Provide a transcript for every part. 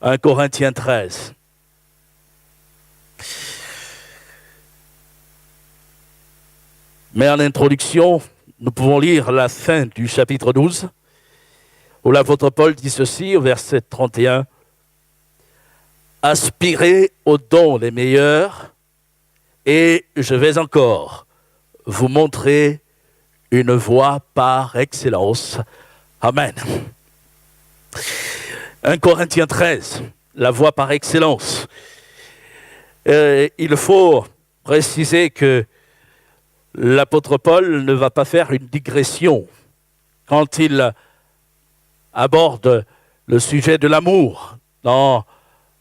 1 Corinthiens 13. Mais en introduction, nous pouvons lire la fin du chapitre 12, où l'apôtre Paul dit ceci au verset 31. « Aspirez aux dons les meilleurs, et je vais encore vous montrer une voie par excellence. » Amen. 1 Corinthiens 13, la voie par excellence. Il faut préciser que l'apôtre Paul ne va pas faire une digression quand il aborde le sujet de l'amour dans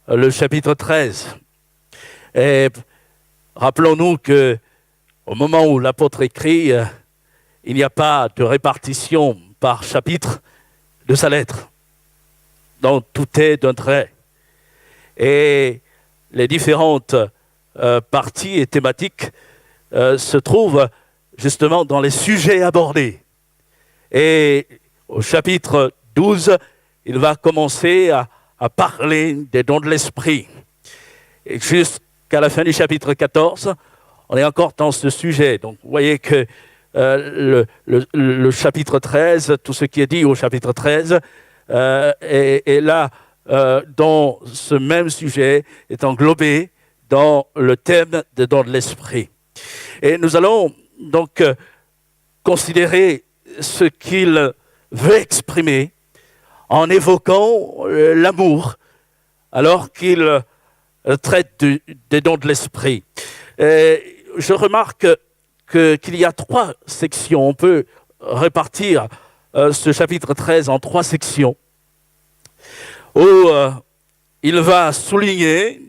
le chapitre 13. Et rappelons-nous qu'au moment où l'apôtre écrit, il n'y a pas de répartition par chapitre de sa lettre. Donc tout est d'un trait. Et les différentes parties et thématiques se trouvent justement dans les sujets abordés. Et au chapitre 12, il va commencer à parler des dons de l'esprit. Et jusqu'à la fin du chapitre 14, on est encore dans ce sujet. Donc vous voyez que le chapitre 13, tout ce qui est dit au chapitre 13, est là dans ce même sujet, est englobé dans le thème des dons de l'esprit. Et nous allons donc considérer ce qu'il veut exprimer en évoquant l'amour, alors qu'il traite des dons de l'esprit. Et je remarque qu'il y a 3 sections. On peut répartir ce chapitre 13 en 3 sections, où il va souligner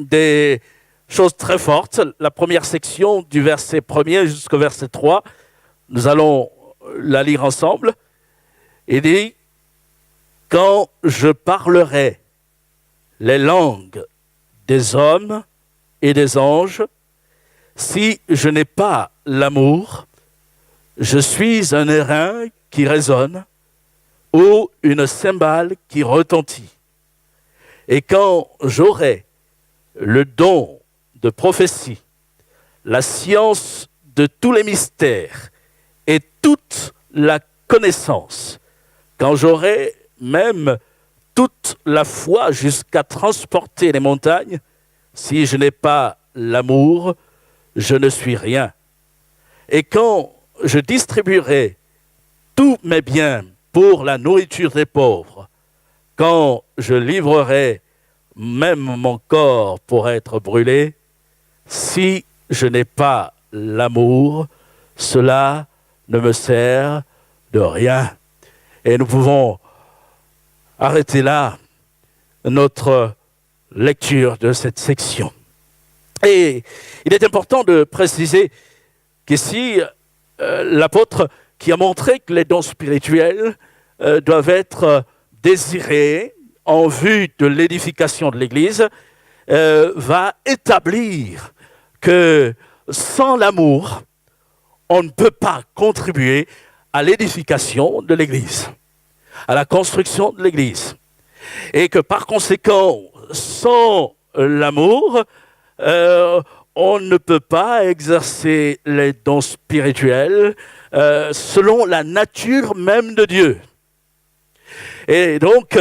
des choses très fortes. La première section, du verset 1er jusqu'au verset 3, nous allons la lire ensemble. Il dit « Quand je parlerai les langues des hommes et des anges, si je n'ai pas l'amour, je suis un airain qui résonne ou une cymbale qui retentit. Et quand j'aurai le don de prophétie, la science de tous les mystères et toute la connaissance, quand j'aurai même toute la foi jusqu'à transporter les montagnes, si je n'ai pas l'amour, je ne suis rien. Et quand je distribuerai tous mes biens pour la nourriture des pauvres, quand je livrerai même mon corps pour être brûlé, si je n'ai pas l'amour, cela ne me sert de rien. » Et nous pouvons arrêter là notre lecture de cette section. Et il est important de préciser qu'ici, l'apôtre qui a montré que les dons spirituels doivent être désirés en vue de l'édification de l'Église, va établir que sans l'amour, on ne peut pas contribuer à l'édification de l'Église, à la construction de l'Église. Et que par conséquent, sans l'amour, on ne peut pas exercer les dons spirituels selon la nature même de Dieu. Et donc,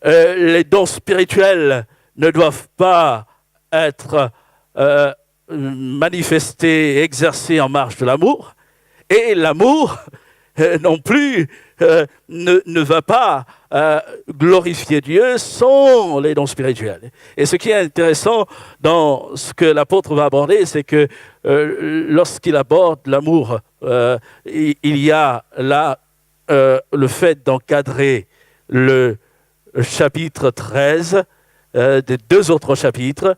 les dons spirituels ne doivent pas être manifestés, exercés en marge de l'amour. Et l'amour non plus ne va pas glorifier Dieu sans les dons spirituels. Et ce qui est intéressant dans ce que l'apôtre va aborder, c'est que lorsqu'il aborde l'amour, il y a là le fait d'encadrer le chapitre 13 des 2 autres chapitres,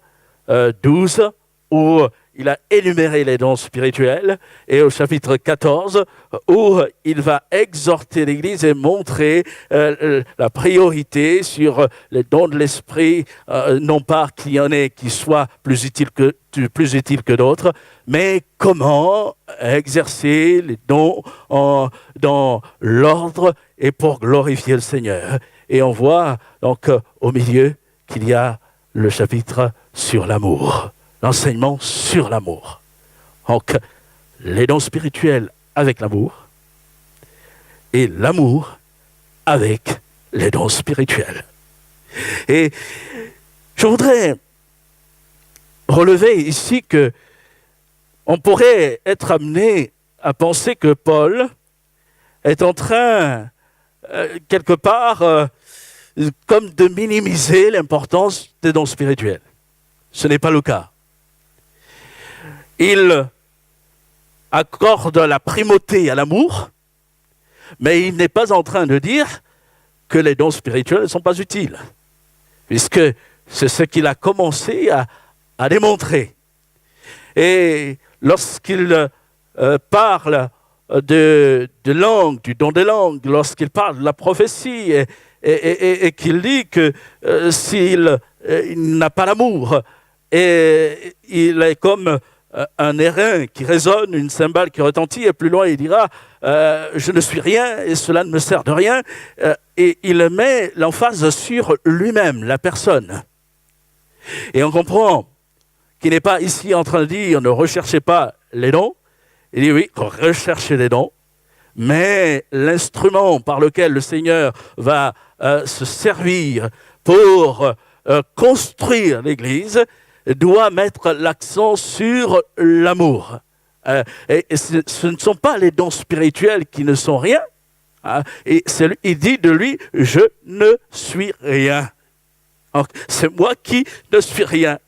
12, où il a énuméré les dons spirituels, et au chapitre 14, où il va exhorter l'Église et montrer la priorité sur les dons de l'esprit, non pas qu'il y en ait qui soient plus utiles que d'autres, mais comment exercer les dons dans l'ordre et pour glorifier le Seigneur. Et on voit donc au milieu qu'il y a le chapitre sur l'amour, l'enseignement sur l'amour. Donc, les dons spirituels avec l'amour et l'amour avec les dons spirituels. Et je voudrais relever ici que on pourrait être amené à penser que Paul est en train, quelque part, comme de minimiser l'importance des dons spirituels. Ce n'est pas le cas. Il accorde la primauté à l'amour, mais il n'est pas en train de dire que les dons spirituels ne sont pas utiles, puisque c'est ce qu'il a commencé à démontrer. Et lorsqu'il parle de langue, du don des langues, lorsqu'il parle de la prophétie et qu'il dit que s'il n'a pas l'amour, et il est comme un airain qui résonne, une cymbale qui retentit, et plus loin il dira je ne suis rien et cela ne me sert de rien, et il met l'emphase sur lui-même, la personne. Et on comprend qu'il n'est pas ici en train de dire ne recherchez pas les dons. Il dit oui, recherchez les dons, mais l'instrument par lequel le Seigneur va se servir pour construire l'Église doit mettre l'accent sur l'amour. Et ce ne sont pas les dons spirituels qui ne sont rien. Hein, et il dit de lui, je ne suis rien. Donc, c'est moi qui ne suis rien.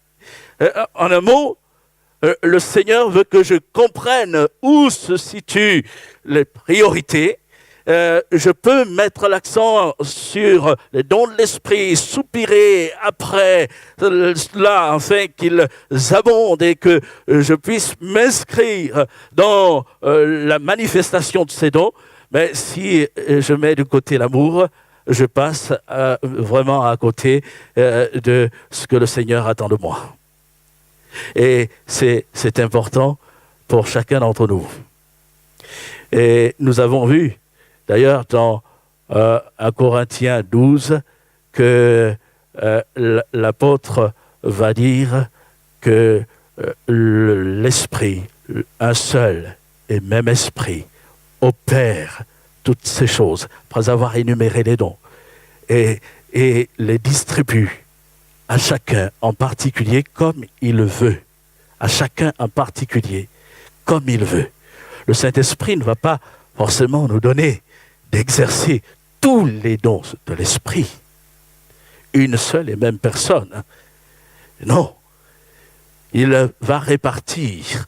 En un mot, le Seigneur veut que je comprenne où se situent les priorités. Je peux mettre l'accent sur les dons de l'esprit, soupirer après cela, afin qu'ils abondent et que je puisse m'inscrire dans la manifestation de ces dons. Mais si je mets de côté l'amour, je passe vraiment à côté de ce que le Seigneur attend de moi. Et c'est important pour chacun d'entre nous. Et nous avons vu, d'ailleurs, dans 1 Corinthiens 12, que l'apôtre va dire que l'esprit, un seul et même esprit, opère toutes ces choses, après avoir énuméré les dons, et les distribue à chacun en particulier comme il veut. À chacun en particulier comme il veut. Le Saint-Esprit ne va pas forcément nous donner d'exercer tous les dons de l'Esprit. Une seule et même personne. Non. Il va répartir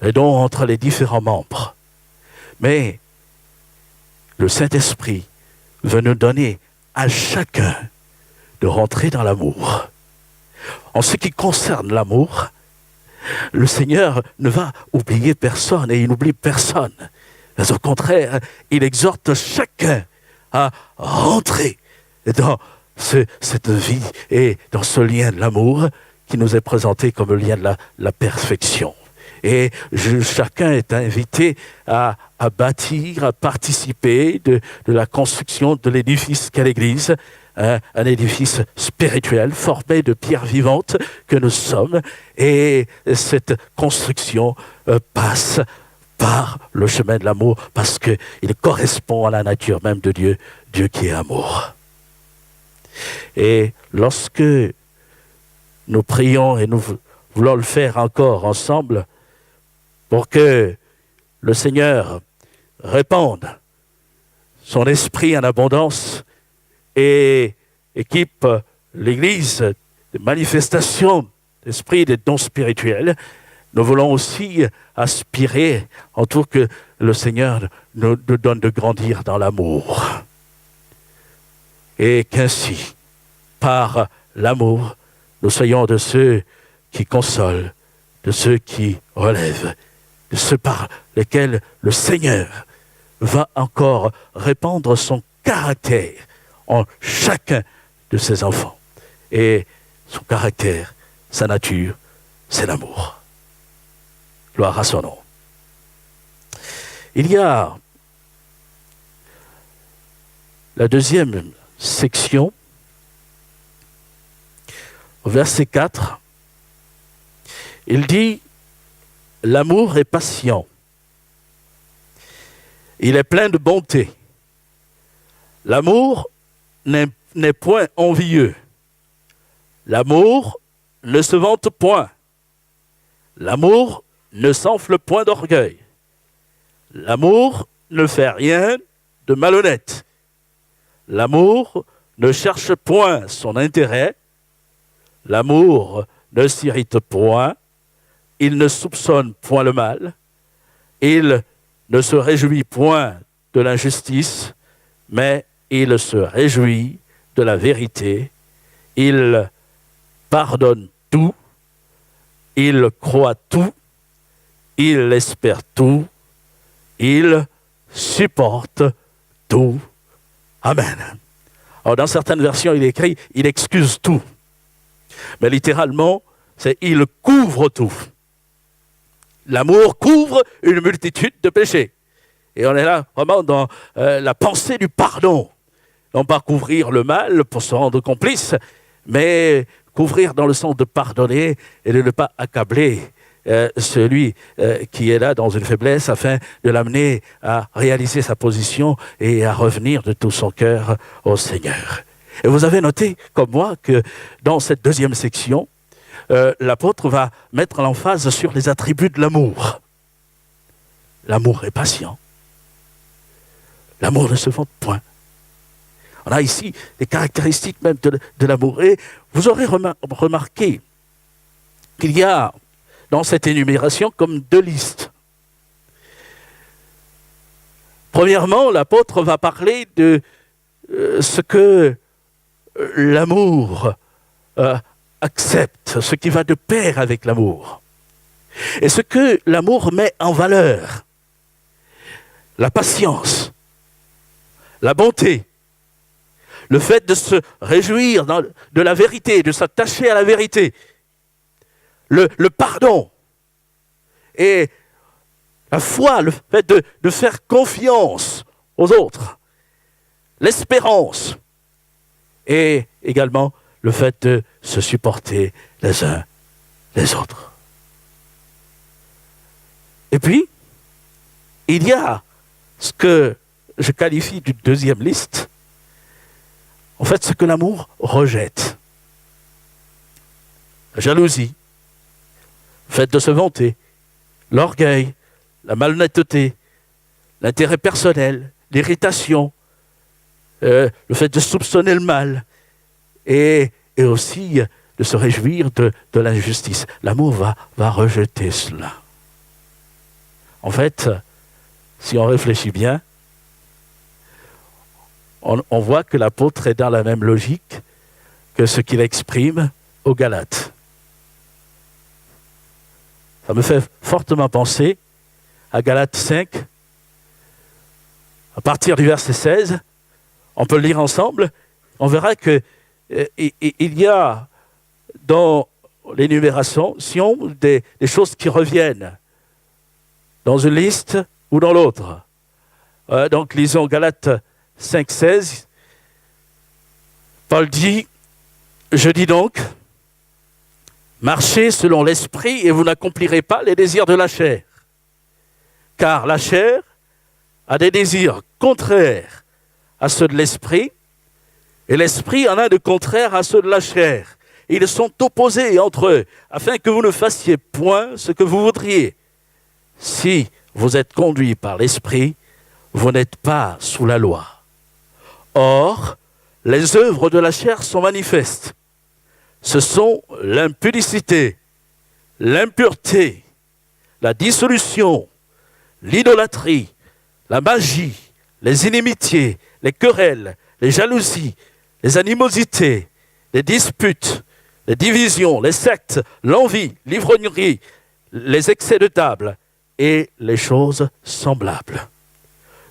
les dons entre les différents membres. Mais le Saint-Esprit veut nous donner à chacun de rentrer dans l'amour. En ce qui concerne l'amour, le Seigneur ne va oublier personne et il n'oublie personne. Mais au contraire, il exhorte chacun à rentrer dans cette vie et dans ce lien de l'amour qui nous est présenté comme le lien de la perfection. Et chacun est invité à bâtir, à participer de la construction de l'édifice qu'est l'Église, un édifice spirituel formé de pierres vivantes que nous sommes. Et cette construction passe par le chemin de l'amour parce qu'il correspond à la nature même de Dieu, Dieu qui est amour. Et lorsque nous prions et nous voulons le faire encore ensemble pour que le Seigneur répande son esprit en abondance et équipe l'Église des manifestations d'esprit des dons spirituels, nous voulons aussi aspirer en tout que le Seigneur nous donne de grandir dans l'amour. Et qu'ainsi, par l'amour, nous soyons de ceux qui consolent, de ceux qui relèvent, de ceux par lesquels le Seigneur va encore répandre son caractère en chacun de ses enfants. Et son caractère, sa nature, c'est l'amour. Gloire à son nom. Il y a la deuxième section, au verset 4, il dit « L'amour est patient, il est plein de bonté. L'amour n'est point envieux. L'amour ne se vante point. L'amour ne s'enfle point d'orgueil. L'amour ne fait rien de malhonnête. L'amour ne cherche point son intérêt. L'amour ne s'irrite point. Il ne soupçonne point le mal. Il ne se réjouit point de l'injustice, mais il se réjouit de la vérité. Il pardonne tout. Il croit tout. Il espère tout. Il supporte tout. Amen. Alors, dans certaines versions, il est écrit « il excuse tout ». Mais littéralement, c'est « il couvre tout ». L'amour couvre une multitude de péchés. Et on est là vraiment dans la pensée du pardon. Non pas couvrir le mal pour se rendre complice, mais couvrir dans le sens de pardonner et de ne pas accabler celui qui est là dans une faiblesse afin de l'amener à réaliser sa position et à revenir de tout son cœur au Seigneur. Et vous avez noté, comme moi, que dans cette deuxième section, l'apôtre va mettre l'emphase sur les attributs de l'amour. L'amour est patient. L'amour ne se vante point. On a ici des caractéristiques même de l'amour. Et vous aurez remarqué qu'il y a dans cette énumération comme deux listes. Premièrement, l'apôtre va parler de ce que l'amour accepte, ce qui va de pair avec l'amour. Et ce que l'amour met en valeur. La patience, la bonté, le fait de se réjouir de la vérité, de s'attacher à la vérité, le pardon et la foi, le fait de faire confiance aux autres, l'espérance et également le fait de se supporter les uns les autres. Et puis, il y a ce que je qualifie d'une deuxième liste, en fait, ce que l'amour rejette. La jalousie, le fait de se vanter, l'orgueil, la malhonnêteté, l'intérêt personnel, l'irritation, le fait de soupçonner le mal et aussi de se réjouir de l'injustice. L'amour va rejeter cela. En fait, si on réfléchit bien, on voit que l'apôtre est dans la même logique que ce qu'il exprime aux Galates. Ça me fait fortement penser à Galates 5, à partir du verset 16, on peut le lire ensemble, on verra que il y a dans l'énumération des choses qui reviennent dans une liste ou dans l'autre. Donc lisons Galates 5, 16. Paul dit, je dis donc, marchez selon l'esprit et vous n'accomplirez pas les désirs de la chair. Car la chair a des désirs contraires à ceux de l'esprit et l'esprit en a de contraires à ceux de la chair. Ils sont opposés entre eux afin que vous ne fassiez point ce que vous voudriez. Si vous êtes conduits par l'esprit, vous n'êtes pas sous la loi. Or, les œuvres de la chair sont manifestes. Ce sont l'impudicité, l'impureté, la dissolution, l'idolâtrie, la magie, les inimitiés, les querelles, les jalousies, les animosités, les disputes, les divisions, les sectes, l'envie, l'ivrognerie, les excès de table et les choses semblables.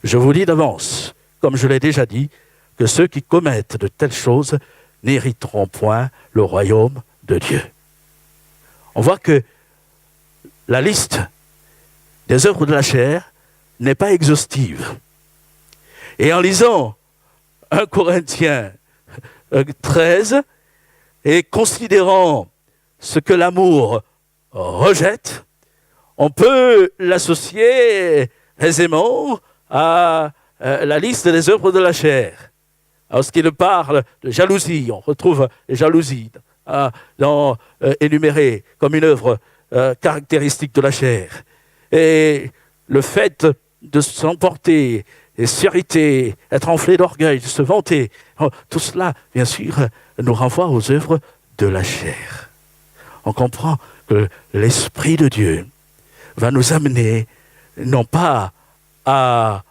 Je vous dis d'avance, comme je l'ai déjà dit, que ceux qui commettent de telles choses n'hériteront point le royaume de Dieu. On voit que la liste des œuvres de la chair n'est pas exhaustive. Et en lisant 1 Corinthiens 13, et considérant ce que l'amour rejette, on peut l'associer aisément à la liste des œuvres de la chair. Lorsqu'il parle de jalousie, on retrouve les jalousies énumérées comme une œuvre caractéristique de la chair. Et le fait de s'emporter, et s'irriter, être enflé d'orgueil, de se vanter, tout cela, bien sûr, nous renvoie aux œuvres de la chair. On comprend que l'Esprit de Dieu va nous amener non pas à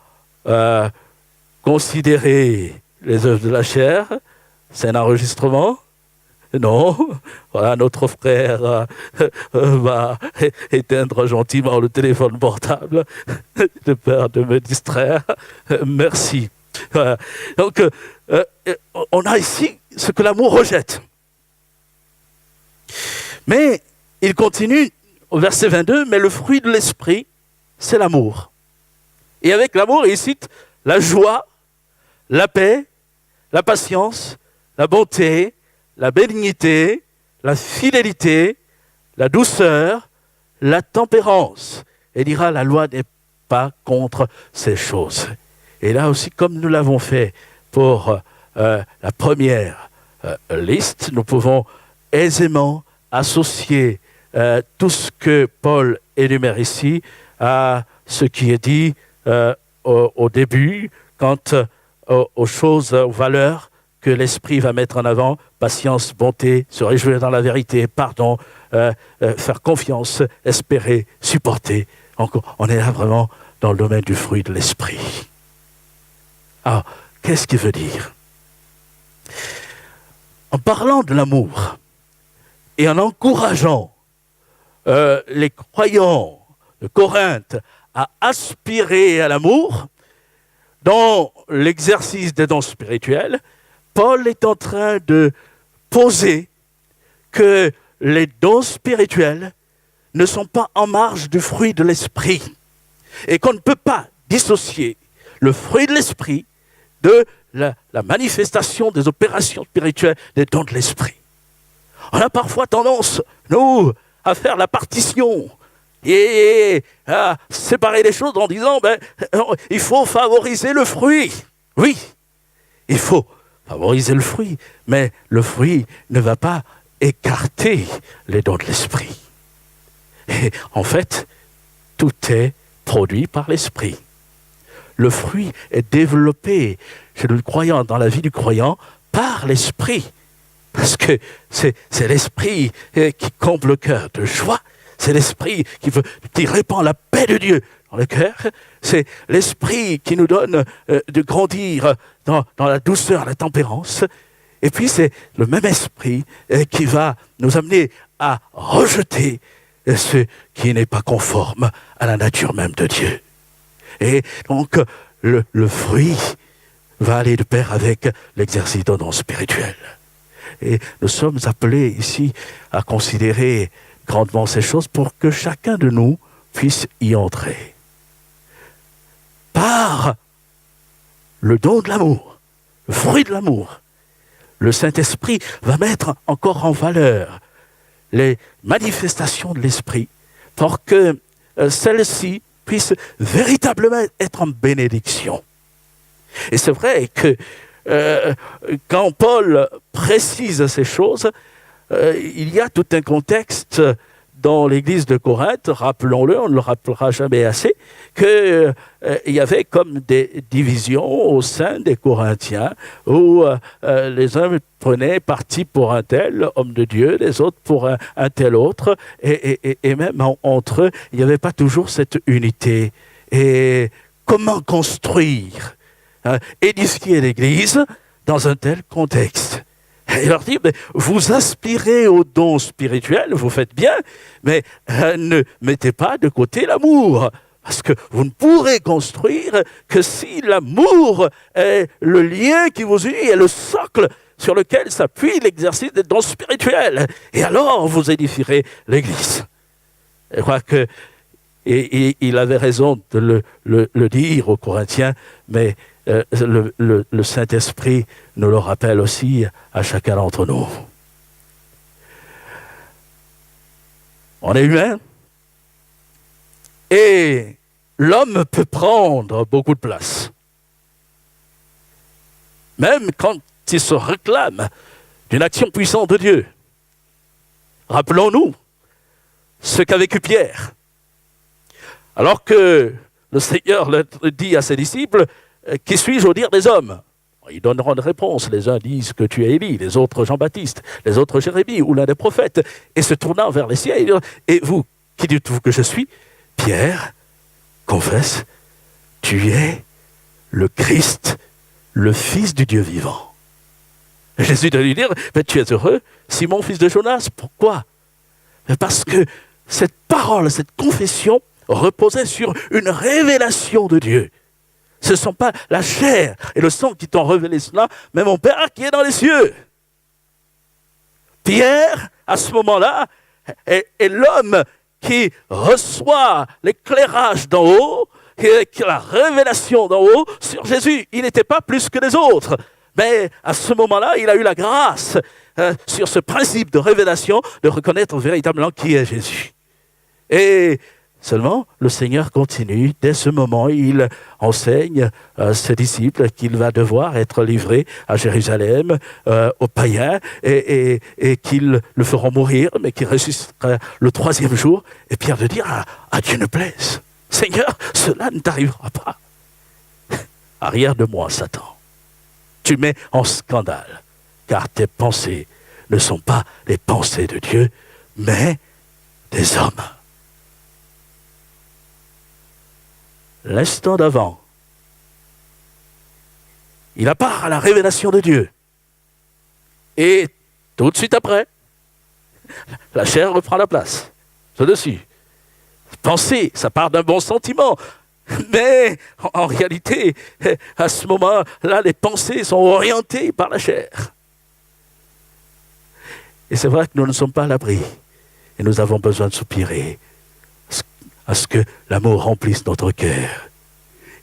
considérer les œuvres de la chair, c'est un enregistrement. Non, voilà, notre frère va éteindre gentiment le téléphone portable, de peur de me distraire. Merci. Voilà. Donc, on a ici ce que l'amour rejette. Mais il continue au verset 22, mais le fruit de l'esprit, c'est l'amour. Et avec l'amour, il cite la joie, la paix, la patience, la bonté, la bénignité, la fidélité, la douceur, la tempérance. Et dira, la loi n'est pas contre ces choses. Et là aussi, comme nous l'avons fait pour la première liste, nous pouvons aisément associer tout ce que Paul énumère ici à ce qui est dit au début, quant aux choses, aux valeurs que l'Esprit va mettre en avant: patience, bonté, se réjouir dans la vérité, pardon, faire confiance, espérer, supporter. On est là vraiment dans le domaine du fruit de l'Esprit. Alors, qu'est-ce qu'il veut dire? En parlant de l'amour et en encourageant les croyants de Corinthe à aspirer à l'amour dans l'exercice des dons spirituels, Paul est en train de poser que les dons spirituels ne sont pas en marge du fruit de l'esprit et qu'on ne peut pas dissocier le fruit de l'esprit de la manifestation des opérations spirituelles des dons de l'esprit. On a parfois tendance, nous, à faire la partition et à séparer les choses en disant il faut favoriser le fruit. Oui, il faut favoriser le fruit, mais le fruit ne va pas écarter les dons de l'esprit. Et en fait, tout est produit par l'esprit. Le fruit est développé chez le croyant, dans la vie du croyant, par l'esprit. Parce que c'est l'esprit qui comble le cœur de joie. C'est l'esprit qui répand la paix de Dieu dans le cœur. C'est l'esprit qui nous donne de grandir dans la douceur, la tempérance. Et puis c'est le même esprit qui va nous amener à rejeter ce qui n'est pas conforme à la nature même de Dieu. Et donc le fruit va aller de pair avec l'exercice d'un don spirituel. Et nous sommes appelés ici à considérer grandement ces choses pour que chacun de nous puisse y entrer. Par le don de l'amour, le fruit de l'amour, le Saint-Esprit va mettre encore en valeur les manifestations de l'Esprit pour que celles-ci puissent véritablement être en bénédiction. Et c'est vrai que quand Paul précise ces choses, il y a tout un contexte dans l'église de Corinthe, rappelons-le, on ne le rappellera jamais assez, qu'il y avait comme des divisions au sein des Corinthiens, où les uns prenaient parti pour un tel homme de Dieu, les autres pour un tel autre, et même entre eux, il n'y avait pas toujours cette unité. Et comment construire, édifier l'église dans un tel contexte? Il leur dit, vous aspirez aux dons spirituels, vous faites bien, mais ne mettez pas de côté l'amour. Parce que vous ne pourrez construire que si l'amour est le lien qui vous unit, est le socle sur lequel s'appuie l'exercice des dons spirituels. Et alors, vous édifierez l'Église. Je crois que Et il avait raison de le dire aux Corinthiens, mais le Saint-Esprit nous le rappelle aussi à chacun d'entre nous. On est humain et l'homme peut prendre beaucoup de place. Même quand il se réclame d'une action puissante de Dieu. Rappelons-nous ce qu'a vécu Pierre. Alors que le Seigneur dit à ses disciples, « Qui suis-je au dire des hommes ?» Ils donneront une réponse. Les uns disent que tu es Élie, les autres Jean-Baptiste, les autres Jérémie ou l'un des prophètes. Et se tournant vers les siens, il dit, « Et vous, qui dites-vous que je suis ?» Pierre confesse, « Tu es le Christ, le Fils du Dieu vivant. » Jésus doit lui dire, « Tu es heureux, Simon, fils de Jonas. » Pourquoi ? Parce que cette parole, cette confession reposait sur une révélation de Dieu. Ce ne sont pas la chair et le sang qui t'ont révélé cela, mais mon Père qui est dans les cieux. Pierre, à ce moment-là, est l'homme qui reçoit l'éclairage d'en haut, qui a la révélation d'en haut sur Jésus. Il n'était pas plus que les autres. Mais à ce moment-là, il a eu la grâce sur ce principe de révélation de reconnaître véritablement qui est Jésus. Et seulement, le Seigneur continue. Dès ce moment, il enseigne à ses disciples qu'il va devoir être livré à Jérusalem, aux païens, et qu'ils le feront mourir, mais qu'il ressuscitera le 3e jour. Et Pierre de dire, à Dieu ne plaise. Seigneur, cela ne t'arrivera pas. Arrière de moi, Satan. Tu mets en scandale, car tes pensées ne sont pas les pensées de Dieu, mais des hommes. L'instant d'avant, il a part à la révélation de Dieu. Et tout de suite après, la chair reprend la place. C'est dessus. Penser, ça part d'un bon sentiment. Mais en réalité, à ce moment-là, les pensées sont orientées par la chair. Et c'est vrai que nous ne sommes pas à l'abri. Et nous avons besoin de soupirer à ce que l'amour remplisse notre cœur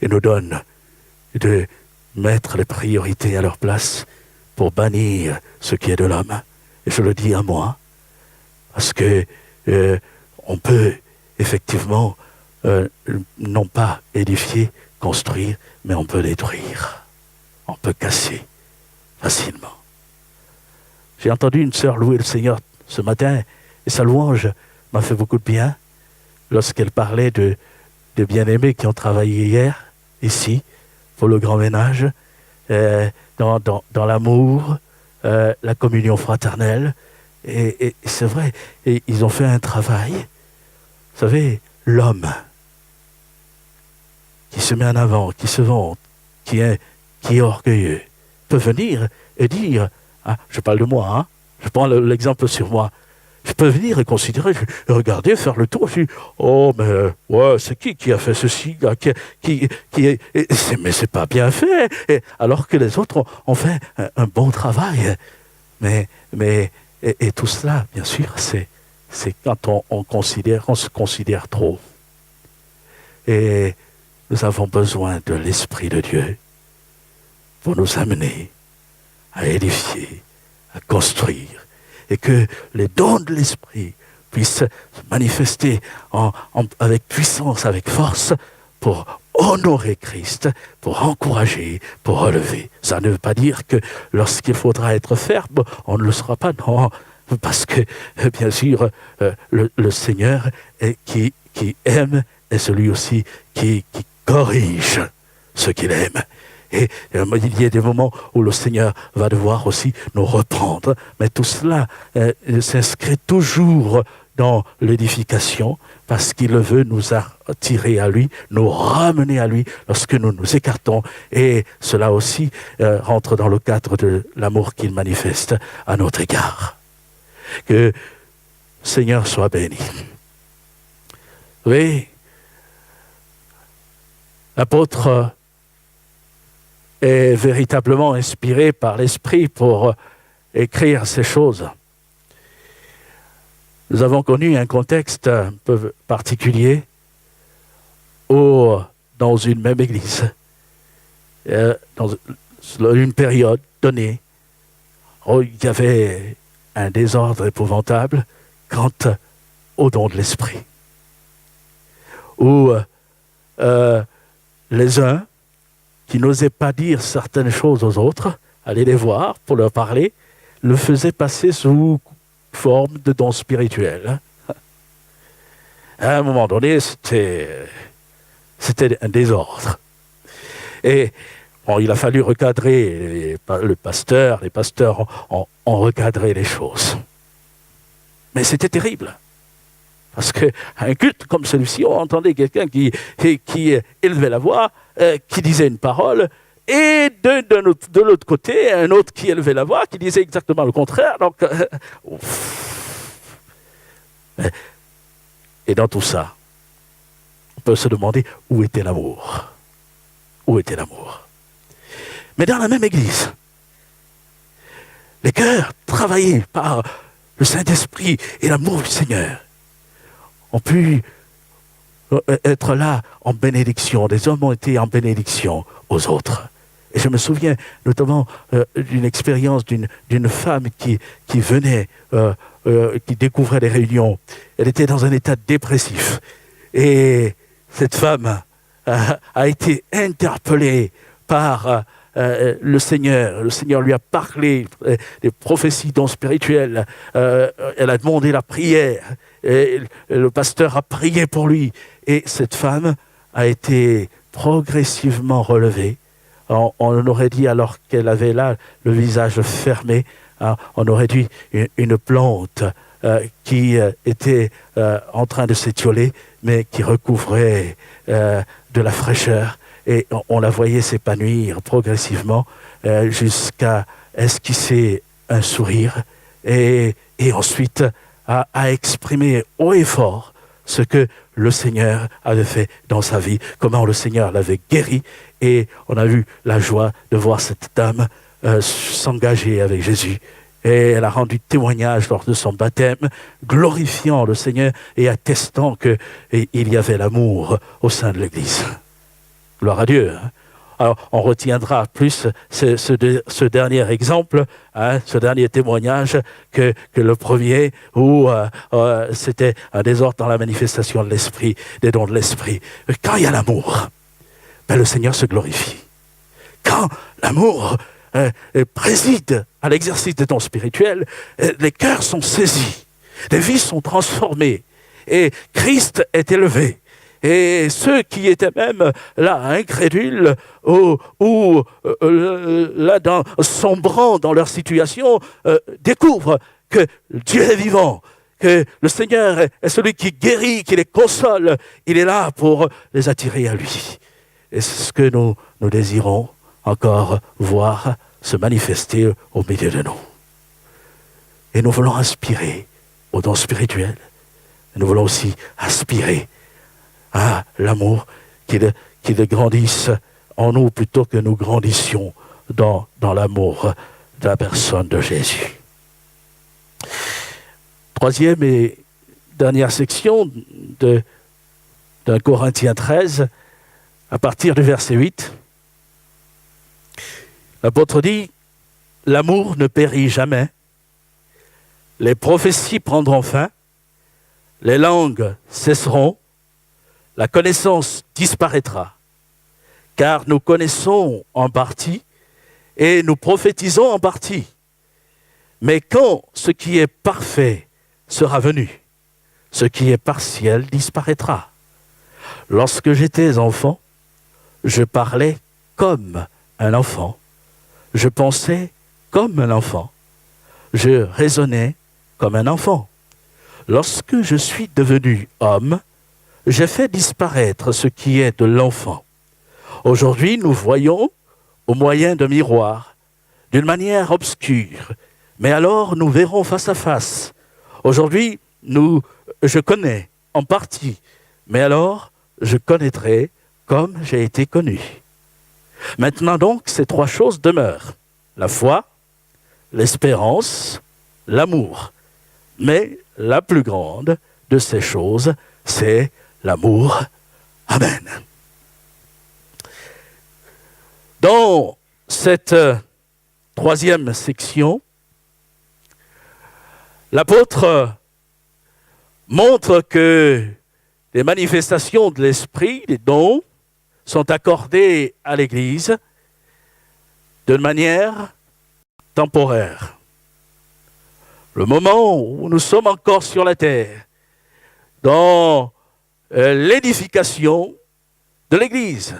et nous donne de mettre les priorités à leur place pour bannir ce qui est de l'homme. Et je le dis à moi, parce que on peut effectivement non pas édifier, construire, mais on peut détruire. On peut casser facilement. J'ai entendu une sœur louer le Seigneur ce matin et sa louange m'a fait beaucoup de bien lorsqu'elle parlait de bien-aimés qui ont travaillé hier, ici, pour le grand ménage, dans l'amour, la communion fraternelle. Et c'est vrai, et ils ont fait un travail. Vous savez, l'homme qui se met en avant, qui se vante, qui est orgueilleux, peut venir et dire, je parle de moi, je prends l'exemple sur moi, je peux venir et considérer, regarder, faire le tour, je dis, oh mais ouais, c'est qui a fait ceci, mais c'est pas bien fait, alors que les autres ont fait un bon travail. Mais tout cela, bien sûr, c'est quand on se considère trop. Et nous avons besoin de l'Esprit de Dieu pour nous amener à édifier, à construire, et que les dons de l'Esprit puissent se manifester avec puissance, avec force, pour honorer Christ, pour encourager, pour relever. Ça ne veut pas dire que lorsqu'il faudra être ferme, on ne le sera pas, non, parce que, bien sûr, le Seigneur qui aime est celui aussi qui corrige ce qu'il aime. Et il y a des moments où le Seigneur va devoir aussi nous reprendre. Mais tout cela s'inscrit toujours dans l'édification parce qu'il veut nous attirer à lui, nous ramener à lui lorsque nous nous écartons. Et cela aussi rentre dans le cadre de l'amour qu'il manifeste à notre égard. Que le Seigneur soit béni. Oui, l'apôtre est véritablement inspiré par l'Esprit pour écrire ces choses. Nous avons connu un contexte un peu particulier dans une même église, dans une période donnée, il y avait un désordre épouvantable quant au don de l'esprit. Où les uns qui n'osaient pas dire certaines choses aux autres, aller les voir pour leur parler, le faisaient passer sous forme de don spirituel. À un moment donné, c'était un désordre. Et bon, il a fallu recadrer les pasteurs ont recadré les choses. Mais c'était terrible. Parce qu'un culte comme celui-ci, on entendait quelqu'un qui élevait la voix, qui disait une parole, et de l'autre côté, un autre qui élevait la voix, qui disait exactement le contraire. Donc, et dans tout ça, on peut se demander où était l'amour. Où était l'amour? Mais dans la même église, les cœurs travaillés par le Saint-Esprit et l'amour du Seigneur ont pu être là en bénédiction. Des hommes ont été en bénédiction aux autres. Et je me souviens notamment d'une expérience d'une femme qui venait, qui découvrait les réunions. Elle était dans un état dépressif. Et cette femme a été interpellée par le Seigneur. Le Seigneur lui a parlé des prophéties dons spirituels. Elle a demandé la prière. Et le pasteur a prié pour lui. Et cette femme a été progressivement relevée. On aurait dit, alors qu'elle avait là le visage fermé, on aurait dit une plante qui était en train de s'étioler, mais qui recouvrait de la fraîcheur. Et on la voyait s'épanouir progressivement jusqu'à esquisser un sourire et ensuite à exprimer haut et fort ce que le Seigneur avait fait dans sa vie, comment le Seigneur l'avait guéri. Et on a eu la joie de voir cette dame s'engager avec Jésus. Et elle a rendu témoignage lors de son baptême, glorifiant le Seigneur et attestant qu'il y avait l'amour au sein de l'Église. Gloire à Dieu. Alors, on retiendra plus ce dernier exemple, ce dernier témoignage que le premier où c'était un désordre dans la manifestation de l'esprit, des dons de l'esprit. Quand il y a l'amour, le Seigneur se glorifie. Quand l'amour préside à l'exercice des dons spirituels, les cœurs sont saisis, les vies sont transformées et Christ est élevé. Et ceux qui étaient même là, incrédules, ou là, sombrant dans leur situation, découvrent que Dieu est vivant, que le Seigneur est celui qui guérit, qui les console. Il est là pour les attirer à lui. Et c'est ce que nous désirons encore voir se manifester au milieu de nous. Et nous voulons aspirer aux dons spirituels. Et nous voulons aussi aspirer à l'amour, qu'il grandisse en nous plutôt que nous grandissions dans l'amour de la personne de Jésus. Troisième et dernière section d'un Corinthiens 13, à partir du verset 8, l'apôtre dit « L'amour ne périt jamais, les prophéties prendront fin, les langues cesseront, la connaissance disparaîtra, car nous connaissons en partie et nous prophétisons en partie. Mais quand ce qui est parfait sera venu, ce qui est partiel disparaîtra. Lorsque j'étais enfant, je parlais comme un enfant, je pensais comme un enfant, je raisonnais comme un enfant. Lorsque je suis devenu homme, j'ai fait disparaître ce qui est de l'enfant. Aujourd'hui, nous voyons au moyen d'un miroir, d'une manière obscure, mais alors nous verrons face à face. Aujourd'hui, je connais en partie, mais alors je connaîtrai comme j'ai été connu. Maintenant donc, ces trois choses demeurent. La foi, l'espérance, l'amour. Mais la plus grande de ces choses, c'est l'amour Amen. Dans cette troisième section, l'apôtre montre que les manifestations de l'Esprit, les dons, sont accordés à l'Église de manière temporaire. Le moment où nous sommes encore sur la terre, dans l'édification de l'Église.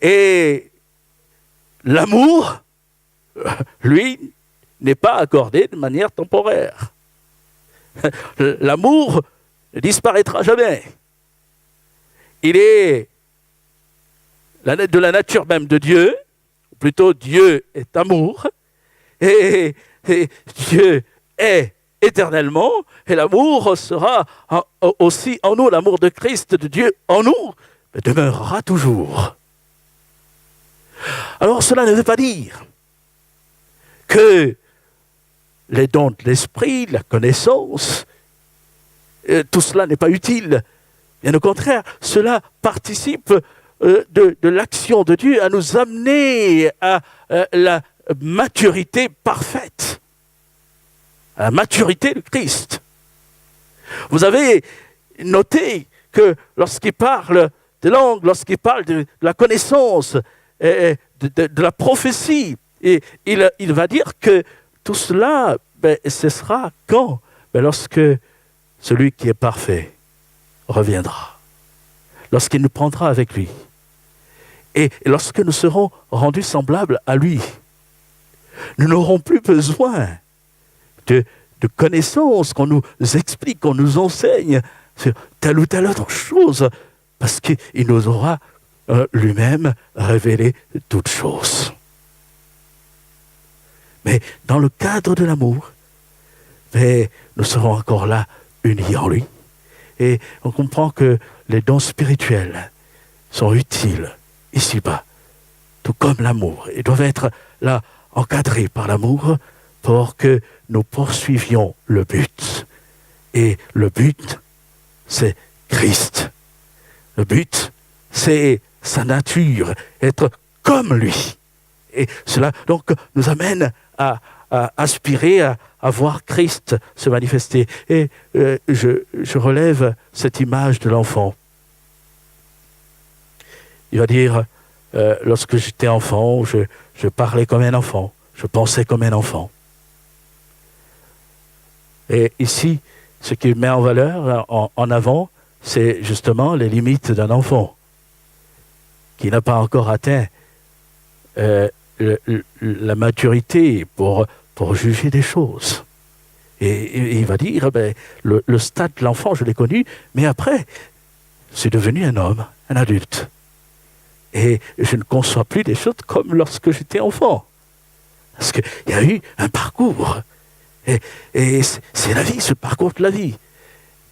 Et l'amour, lui, n'est pas accordé de manière temporaire. L'amour ne disparaîtra jamais. Il est de la nature même de Dieu, ou plutôt Dieu est amour, et Dieu est éternellement, et l'amour sera aussi en nous, l'amour de Christ, de Dieu en nous, demeurera toujours. Alors cela ne veut pas dire que les dons de l'esprit, la connaissance, tout cela n'est pas utile. Bien au contraire, cela participe de l'action de Dieu à nous amener à la maturité parfaite, à la maturité de Christ. Vous avez noté que lorsqu'il parle de langue, lorsqu'il parle de la connaissance, de la prophétie, et il va dire que tout cela cessera quand? Lorsque celui qui est parfait reviendra, lorsqu'il nous prendra avec lui, et lorsque nous serons rendus semblables à lui. Nous n'aurons plus besoin de connaissances qu'on nous explique, qu'on nous enseigne sur telle ou telle autre chose, parce qu'il nous aura lui-même révélé toutes choses. Mais dans le cadre de l'amour, nous serons encore là, unis en lui. Et on comprend que les dons spirituels sont utiles ici-bas, tout comme l'amour. Ils doivent être là, encadrés par l'amour, pour que nous poursuivions le but. Et le but, c'est Christ. Le but, c'est sa nature, être comme lui. Et cela donc nous amène à aspirer à voir Christ se manifester. Et je relève cette image de l'enfant. Il va dire, lorsque j'étais enfant, je parlais comme un enfant, je pensais comme un enfant. Et ici, ce qu'il met en valeur, en avant, c'est justement les limites d'un enfant qui n'a pas encore atteint la maturité pour juger des choses. Et il va dire, le stade de l'enfant, je l'ai connu, mais après, c'est devenu un homme, un adulte. Et je ne conçois plus des choses comme lorsque j'étais enfant. Parce qu'il y a eu un parcours. Et c'est la vie, ce parcours de la vie.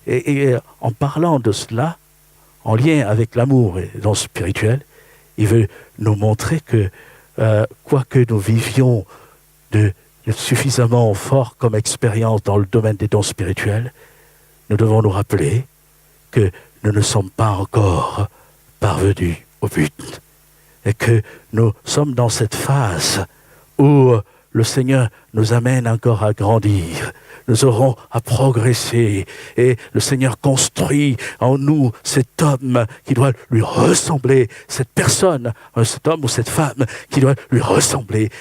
Et en parlant de cela, en lien avec l'amour et les dons spirituels, il veut nous montrer que, quoique nous vivions de suffisamment fort comme expérience dans le domaine des dons spirituels, nous devons nous rappeler que nous ne sommes pas encore parvenus au but. Et que nous sommes dans cette phase où le Seigneur nous amène encore à grandir. Nous aurons à progresser. Et le Seigneur construit en nous cet homme qui doit lui ressembler, cette personne, cet homme ou cette femme qui doit lui ressembler,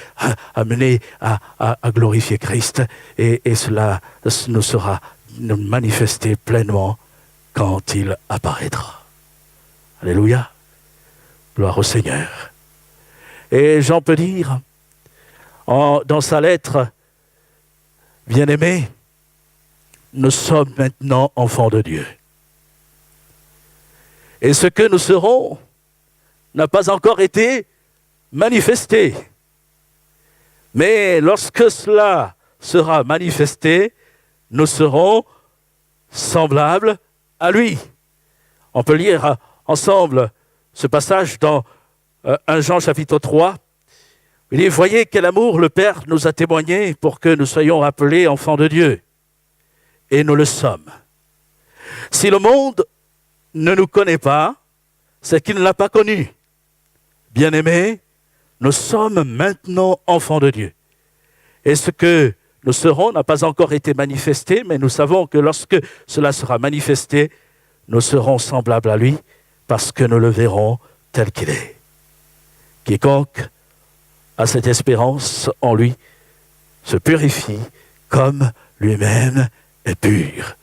amener à glorifier Christ. Et cela nous sera manifesté pleinement quand il apparaîtra. Alléluia. Gloire au Seigneur. Et Jean peut dire, dans sa lettre, bien-aimés, nous sommes maintenant enfants de Dieu. Et ce que nous serons n'a pas encore été manifesté. Mais lorsque cela sera manifesté, nous serons semblables à lui. On peut lire ensemble ce passage dans 1 Jean chapitre 3. Il dit, voyez quel amour le Père nous a témoigné pour que nous soyons appelés enfants de Dieu. Et nous le sommes. Si le monde ne nous connaît pas, c'est qu'il ne l'a pas connu. Bien-aimés, nous sommes maintenant enfants de Dieu. Et ce que nous serons n'a pas encore été manifesté, mais nous savons que lorsque cela sera manifesté, nous serons semblables à lui parce que nous le verrons tel qu'il est. Quiconque a cette espérance en lui se purifie comme lui-même est pur.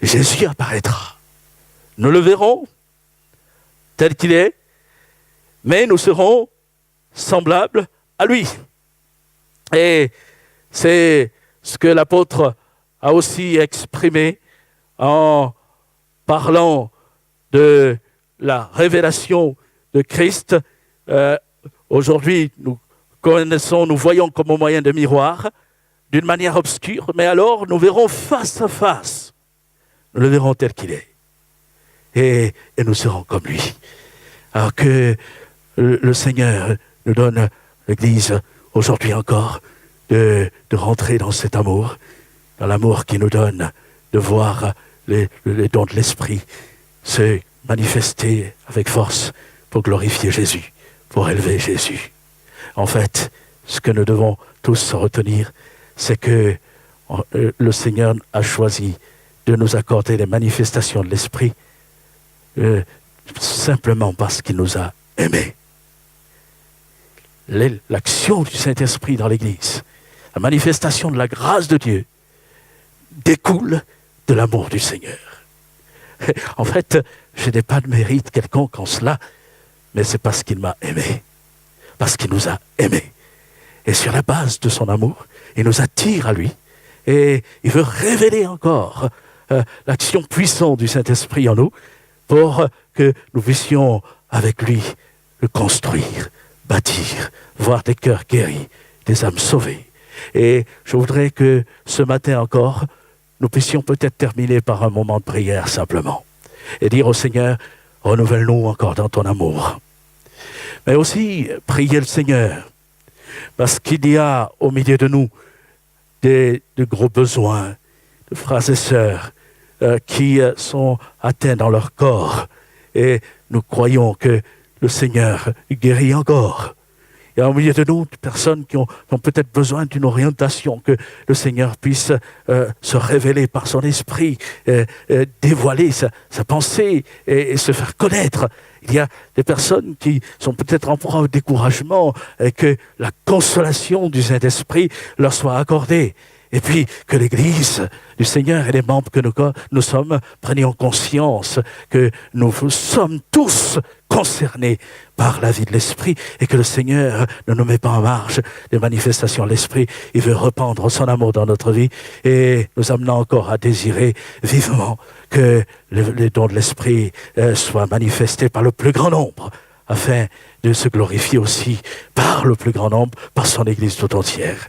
Jésus apparaîtra. Nous le verrons tel qu'il est, mais nous serons semblables à lui. Et c'est ce que l'apôtre a aussi exprimé en parlant de la révélation de Christ. Aujourd'hui, nous connaissons, nous voyons comme au moyen de miroir, d'une manière obscure, mais alors nous verrons face à face. Nous le verrons tel qu'il est. Et nous serons comme lui. Alors que le Seigneur nous donne, l'Église, aujourd'hui encore, de rentrer dans cet amour, dans l'amour qui nous donne de voir les dons de l'Esprit se manifester avec force pour glorifier Jésus, pour élever Jésus. En fait, ce que nous devons tous retenir, c'est que le Seigneur a choisi de nous accorder les manifestations de l'Esprit simplement parce qu'il nous a aimés. L'action du Saint-Esprit dans l'Église, la manifestation de la grâce de Dieu découle de l'amour du Seigneur. En fait, je n'ai pas de mérite quelconque en cela, mais c'est parce qu'il m'a aimé, parce qu'il nous a aimés. Et sur la base de son amour, il nous attire à lui et il veut révéler encore l'action puissante du Saint-Esprit en nous pour que nous puissions avec lui le construire, bâtir, voir des cœurs guéris, des âmes sauvées. Et je voudrais que ce matin encore, nous puissions peut-être terminer par un moment de prière simplement et dire au Seigneur, renouvelle-nous encore dans ton amour. Mais aussi prier le Seigneur parce qu'il y a au milieu de nous de gros besoins, de frères et sœurs qui sont atteints dans leur corps. Et nous croyons que le Seigneur guérit encore. Il y a au milieu de nous des personnes qui ont peut-être besoin d'une orientation, que le Seigneur puisse se révéler par son esprit, dévoiler sa pensée et se faire connaître. Il y a des personnes qui sont peut-être en proie au découragement et que la consolation du Saint-Esprit leur soit accordée. Et puis que l'Église du Seigneur et les membres que nous sommes prenions conscience que nous sommes tous concernés par la vie de l'Esprit et que le Seigneur ne nous met pas en marge des manifestations de l'Esprit. Il veut répandre son amour dans notre vie et nous amenant encore à désirer vivement que les dons de l'Esprit soient manifestés par le plus grand nombre afin de se glorifier aussi par le plus grand nombre, par son Église tout entière.